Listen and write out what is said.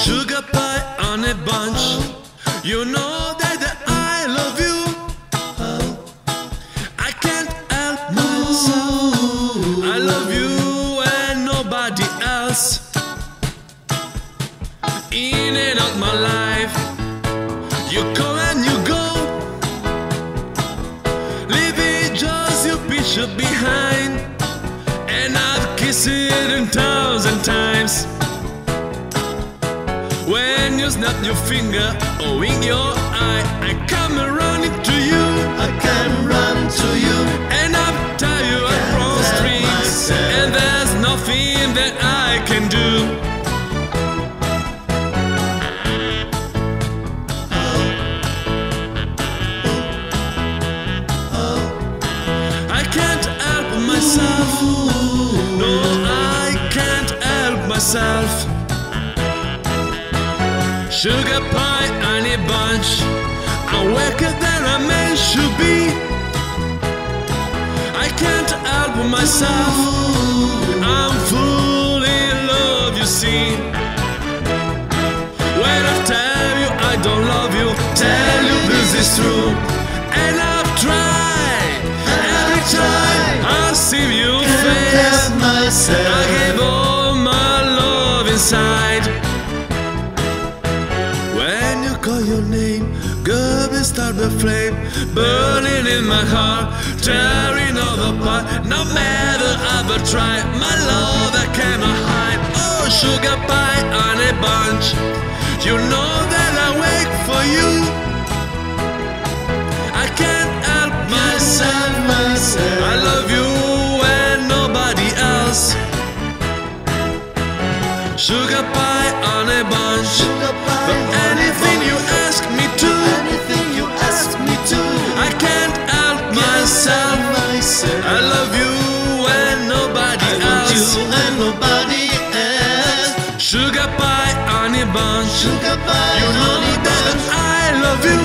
Sugar pie on a bunch. You know that I love you. I can't help myself. I love you and nobody else. In and out my life, you come and you go. Leaving just your picture behind, and I've kissed it 1,000 times. When you snap your finger or wink your eye, I come running to you. I can run to you. And I'm tired of cross streets, and there's nothing that I can do. I can't help myself. No, I can't help myself. Sugar pie, honey bunch, I'm wicked than I meant to be. I can't help myself. I'm full in love, you see. When I tell you I don't love you, tell you this is true. And I've tried every time I see your face. I gave all my love inside. When you call your name, girl, we start the flame burning in my heart, tearing all apart. No matter how I try, my love I cannot hide. Oh, sugar pie on a bunch, you know that I wait for you. I can't help myself. I love you and nobody else. Sugar pie on a bunch, for anything you ask me to. I can't help myself. I love you and nobody else. Sugar pie on a bunch, you know that I love you.